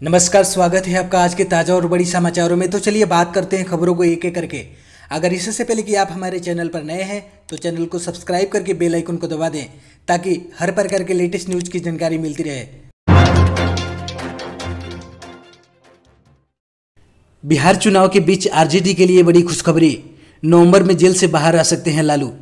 नमस्कार, स्वागत है आपका आज के ताज़ा और बड़ी समाचारों में। तो चलिए बात करते हैं खबरों को एक एक करके। अगर इससे पहले कि आप हमारे चैनल पर नए हैं तो चैनल को सब्सक्राइब करके बेल आइकन को दबा दें ताकि हर प्रकार के लेटेस्ट न्यूज़ की जानकारी मिलती रहे। बिहार चुनाव के बीच आरजेडी के लिए बड़ी खुशखबरी, नवंबर में जेल से बाहर आ सकते हैं लालू।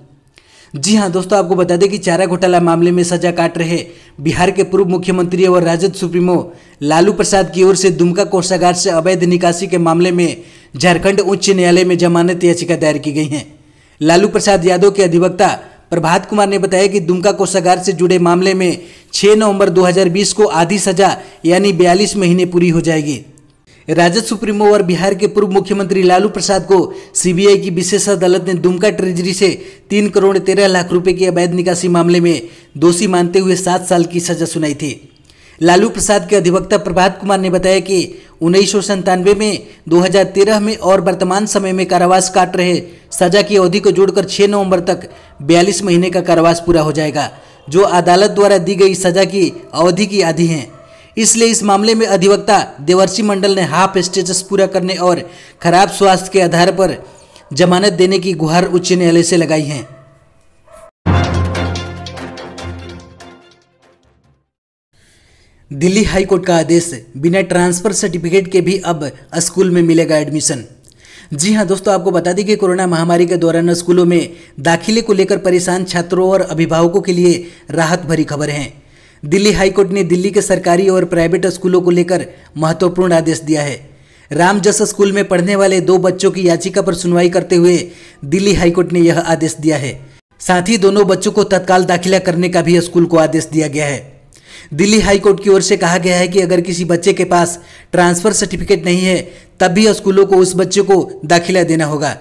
जी हां दोस्तों, आपको बता दें कि चारा घोटाला मामले में सजा काट रहे बिहार के पूर्व मुख्यमंत्री और राजद सुप्रीमो लालू प्रसाद की ओर से दुमका कोषागार से अवैध निकासी के मामले में झारखंड उच्च न्यायालय में जमानत याचिका दायर की गई है। लालू प्रसाद यादव के अधिवक्ता प्रभात कुमार ने बताया कि दुमका कोषागार से जुड़े मामले में 6 नवंबर 2020 को आधी सजा यानी 42 महीने पूरी हो जाएगी। राजद सुप्रीमो और बिहार के पूर्व मुख्यमंत्री लालू प्रसाद को सीबीआई की विशेष अदालत ने दुमका ट्रेजरी से 3 करोड़ 13 लाख रुपए की अवैध निकासी मामले में दोषी मानते हुए 7 साल की सजा सुनाई थी। लालू प्रसाद के अधिवक्ता प्रभात कुमार ने बताया कि 1997 में, 2013 में और वर्तमान समय में कारावास काट रहे सजा की अवधि को जोड़कर 6 नवंबर तक 42 महीने का कारावास पूरा हो जाएगा, जो अदालत द्वारा दी गई सजा की अवधि की आधी है। इसलिए इस मामले में अधिवक्ता देवर्षि मंडल ने हाफ स्टेटस पूरा करने और खराब स्वास्थ्य के आधार पर जमानत देने की गुहार उच्च न्यायालय से लगाई है। दिल्ली हाई कोर्ट का आदेश, बिना ट्रांसफर सर्टिफिकेट के भी अब स्कूल में मिलेगा एडमिशन। जी हां दोस्तों, आपको बता दें कि कोरोना महामारी के दौरान स्कूलों में दाखिले को लेकर परेशान छात्रों और अभिभावकों के लिए राहत भरी खबर है। दिल्ली हाईकोर्ट ने दिल्ली के सरकारी और प्राइवेट स्कूलों को लेकर महत्वपूर्ण आदेश दिया है। रामजस स्कूल में पढ़ने वाले 2 बच्चों की याचिका पर सुनवाई करते हुए दिल्ली हाईकोर्ट ने यह आदेश दिया है। साथ ही दोनों बच्चों को तत्काल दाखिला करने का भी स्कूल को आदेश दिया गया है। दिल्ली हाईकोर्ट की ओर से कहा गया है कि अगर किसी बच्चे के पास ट्रांसफर सर्टिफिकेट नहीं है तब भी स्कूलों को उस बच्चे को दाखिला देना होगा।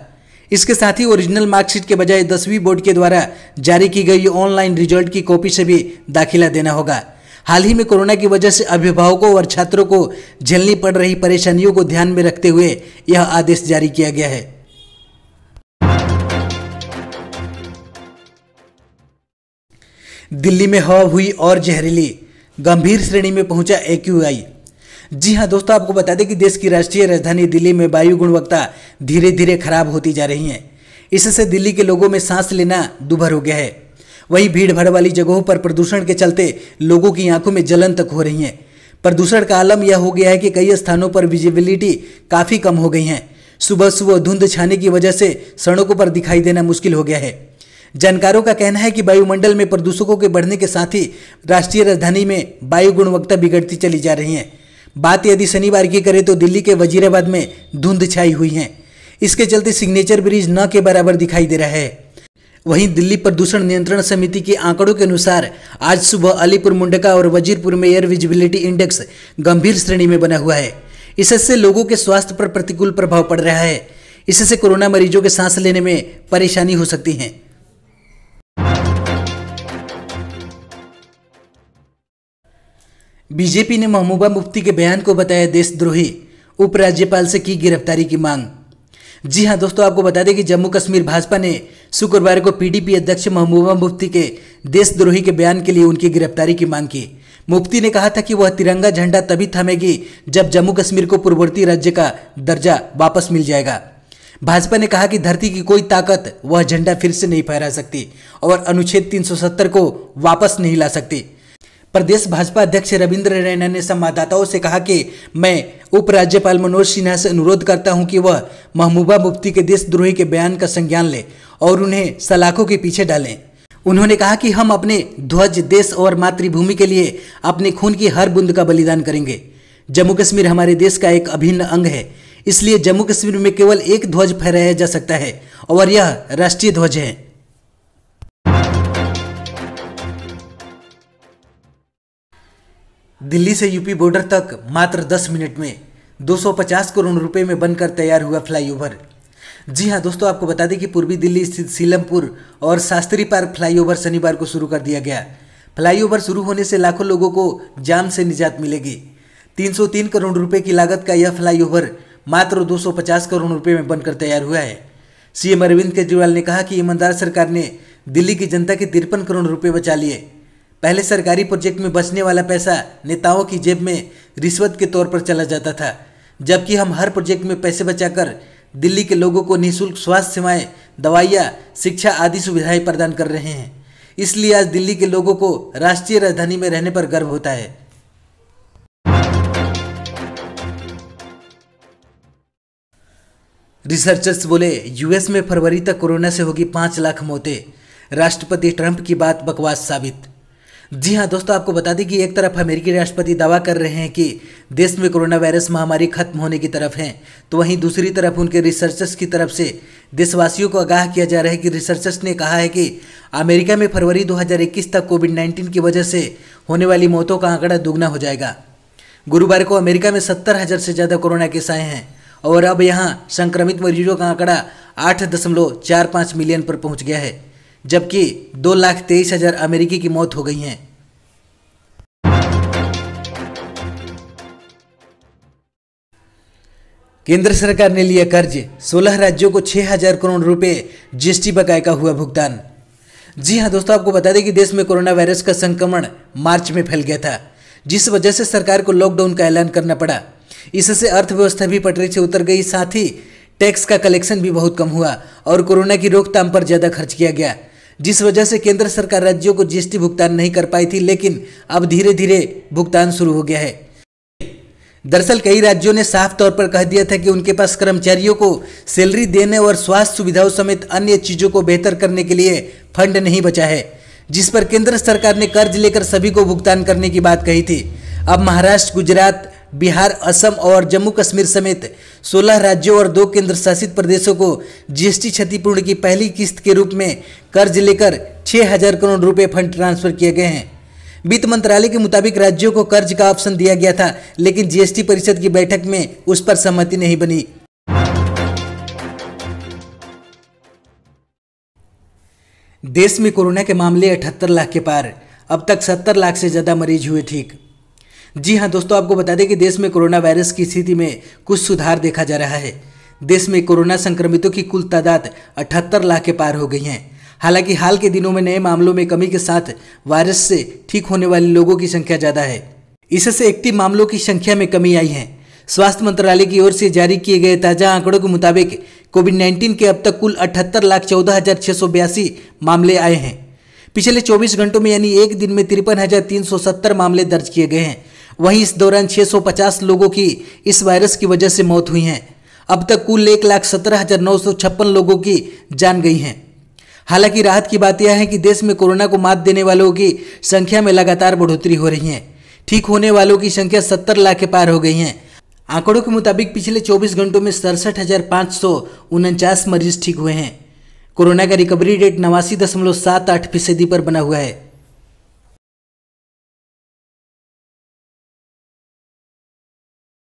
इसके साथ ही ओरिजिनल मार्कशीट के बजाय 10वीं बोर्ड के द्वारा जारी की गई ऑनलाइन रिजल्ट की कॉपी से भी दाखिला देना होगा। हाल ही में कोरोना की वजह से अभिभावकों और छात्रों को झेलनी पड़ रही परेशानियों को ध्यान में रखते हुए यह आदेश जारी किया गया है। दिल्ली में हवा हुई और जहरीली, गंभीर श्रेणी में पहुंचा AQI। जी हां दोस्तों, आपको बता दें कि देश की राष्ट्रीय राजधानी दिल्ली में वायु गुणवत्ता धीरे धीरे खराब होती जा रही है। इससे दिल्ली के लोगों में सांस लेना दुभर हो गया है। वहीं भीड़ भाड़ वाली जगहों पर प्रदूषण के चलते लोगों की आंखों में जलन तक हो रही है। प्रदूषण का आलम यह हो गया है कि कई स्थानों पर विजिबिलिटी काफ़ी कम हो गई है। सुबह सुबह धुंध छाने की वजह से सड़कों पर दिखाई देना मुश्किल हो गया है। जानकारों का कहना है कि वायुमंडल में प्रदूषकों के बढ़ने के साथ ही राष्ट्रीय राजधानी में वायु गुणवत्ता बिगड़ती चली जा रही है। बात यदि शनिवार की करें तो दिल्ली के वजीराबाद में धुंध छाई हुई है। इसके चलते सिग्नेचर ब्रिज न के बराबर दिखाई दे रहा है। वहीं दिल्ली प्रदूषण नियंत्रण समिति के आंकड़ों के अनुसार आज सुबह अलीपुर मुंडका और वजीरपुर में एयर विजिबिलिटी इंडेक्स गंभीर श्रेणी में बना हुआ है। इससे लोगों के स्वास्थ्य पर प्रतिकूल प्रभाव पड़ रहा है। इससे कोरोना मरीजों के सांस लेने में परेशानी हो सकती है। बीजेपी ने महबूबा मुफ्ती के बयान को बताया देशद्रोही, उपराज्यपाल से की गिरफ्तारी की मांग। जी हां दोस्तों, आपको बता दें कि जम्मू कश्मीर भाजपा ने शुक्रवार को PDP अध्यक्ष महबूबा मुफ्ती के देशद्रोही के बयान के लिए उनकी गिरफ्तारी की मांग की। मुफ्ती ने कहा था कि वह तिरंगा झंडा तभी थामेगी जब जम्मू कश्मीर को पूर्ववर्ती राज्य का दर्जा वापस मिल जाएगा। भाजपा ने कहा कि धरती की कोई ताकत वह झंडा फिर से नहीं फहरा सकती और अनुच्छेद 370 को वापस नहीं ला सकती। प्रदेश भाजपा अध्यक्ष रविंद्र रैना ने संवाददाताओं से कहा कि मैं उपराज्यपाल मनोज सिन्हा से अनुरोध करता हूं कि वह महबूबा मुफ्ती के देशद्रोही के बयान का संज्ञान लें और उन्हें सलाखों के पीछे डालें। उन्होंने कहा कि हम अपने ध्वज, देश और मातृभूमि के लिए अपने खून की हर बूंद का बलिदान करेंगे। जम्मू कश्मीर हमारे देश का एक अभिन्न अंग है, इसलिए जम्मू कश्मीर में केवल एक ध्वज फहराया जा सकता है और यह राष्ट्रीय ध्वज है। दिल्ली से यूपी बॉर्डर तक मात्र 10 मिनट में 250 करोड़ रुपए में बनकर तैयार हुआ फ्लाईओवर। जी हां दोस्तों, आपको बता दें कि पूर्वी दिल्ली स्थित सीलमपुर और शास्त्री पार्क फ्लाईओवर शनिवार को शुरू कर दिया गया। फ्लाईओवर शुरू होने से लाखों लोगों को जाम से निजात मिलेगी। 303 करोड़ रुपए की लागत का यह फ्लाईओवर मात्र 250 करोड़ रुपए में बनकर तैयार हुआ है। CM अरविंद केजरीवाल ने कहा कि ईमानदार सरकार ने दिल्ली की जनता के 53 करोड़ रुपए बचा लिए। पहले सरकारी प्रोजेक्ट में बचने वाला पैसा नेताओं की जेब में रिश्वत के तौर पर चला जाता था, जबकि हम हर प्रोजेक्ट में पैसे बचाकर दिल्ली के लोगों को निःशुल्क स्वास्थ्य सेवाएं, दवाइयाँ, शिक्षा आदि सुविधाएं प्रदान कर रहे हैं। इसलिए आज दिल्ली के लोगों को राष्ट्रीय राजधानी में रहने पर गर्व होता है। रिसर्चर्स बोले यूएस में फरवरी तक कोरोना से होगी 5 लाख मौतें। राष्ट्रपति ट्रंप की बात बकवास साबित। जी हाँ दोस्तों, आपको बता दें कि एक तरफ अमेरिकी राष्ट्रपति दावा कर रहे हैं कि देश में कोरोना वायरस महामारी खत्म होने की तरफ है, तो वहीं दूसरी तरफ उनके रिसर्चर्स की तरफ से देशवासियों को आगाह किया जा रहा है कि रिसर्चर्स ने कहा है कि अमेरिका में फरवरी 2021 तक कोविड-19 की वजह से होने वाली मौतों का आंकड़ा दोगुना हो जाएगा। गुरुवार को अमेरिका में 70,000 से ज़्यादा कोरोना केस आए हैं और अब यहाँ संक्रमित मरीजों का आंकड़ा 8.45 मिलियन पर पहुँच गया है, जबकि 2,23,000 अमेरिकी की मौत हो गई हैं। केंद्र सरकार ने लिया कर्ज, 16 राज्यों को 6,000 करोड़ रुपए जीएसटी बकाये का हुआ भुगतान। जी हाँ दोस्तों, आपको बता दें कि देश में कोरोना वायरस का संक्रमण मार्च में फैल गया था, जिस वजह से सरकार को लॉकडाउन का ऐलान करना पड़ा। इससे अर्थव्यवस्था भी पटरी से उतर गई, साथ ही टैक्स का कलेक्शन भी बहुत कम हुआ और कोरोना की रोकथाम पर ज़्यादा खर्च किया गया, जिस वजह से केंद्र सरकार राज्यों को जीएसटी भुगतान नहीं कर पाई थी, लेकिन अब धीरे धीरे भुगतान शुरू हो गया है। दरअसल कई राज्यों ने साफ तौर पर कह दिया था कि उनके पास कर्मचारियों को सैलरी देने और स्वास्थ्य सुविधाओं समेत अन्य चीज़ों को बेहतर करने के लिए फंड नहीं बचा है, जिस पर केंद्र सरकार ने कर्ज लेकर सभी को भुगतान करने की बात कही थी। अब महाराष्ट्र, गुजरात, बिहार, असम और जम्मू कश्मीर समेत 16 राज्यों और 2 केंद्र शासित प्रदेशों को जीएसटी क्षतिपूर्ति की पहली किस्त के रूप में कर्ज लेकर 6,000 करोड़ रुपए फंड ट्रांसफर किए गए हैं। वित्त मंत्रालय के मुताबिक राज्यों को कर्ज का ऑप्शन दिया गया था, लेकिन जीएसटी परिषद की बैठक में उस पर सहमति नहीं बनी। देश में कोरोना के मामले 78 लाख के पार, अब तक 70 लाख से ज़्यादा मरीज हुए ठीक। जी हाँ दोस्तों, आपको बता दें कि देश में कोरोना वायरस की स्थिति में कुछ सुधार देखा जा रहा है। देश में कोरोना संक्रमितों की कुल तादाद 78 लाख के पार हो गई है। हालांकि हाल के दिनों में नए मामलों में कमी के साथ वायरस से ठीक होने वाले लोगों की संख्या ज़्यादा है। इससे एक्टिव मामलों की संख्या में कमी आई है। स्वास्थ्य मंत्रालय की ओर से जारी किए गए ताज़ा आंकड़ों के मुताबिक कोविड-19 के अब तक कुल 78,14,682 मामले आए हैं। पिछले 24 घंटों में यानी एक दिन में 53,370 मामले दर्ज किए गए हैं। वहीं इस दौरान 650 लोगों की इस वायरस की वजह से मौत हुई है। अब तक कुल 1,17,956 लोगों की जान गई हैं। हालांकि राहत की बात यह है कि देश में कोरोना को मात देने वालों की संख्या में लगातार बढ़ोतरी हो रही है। ठीक होने वालों की संख्या 70 लाख के पार हो गई है। आंकड़ों के मुताबिक पिछले 24 घंटों में 67,549 मरीज ठीक हुए हैं। कोरोना का रिकवरी रेट 89.78% पर बना हुआ है।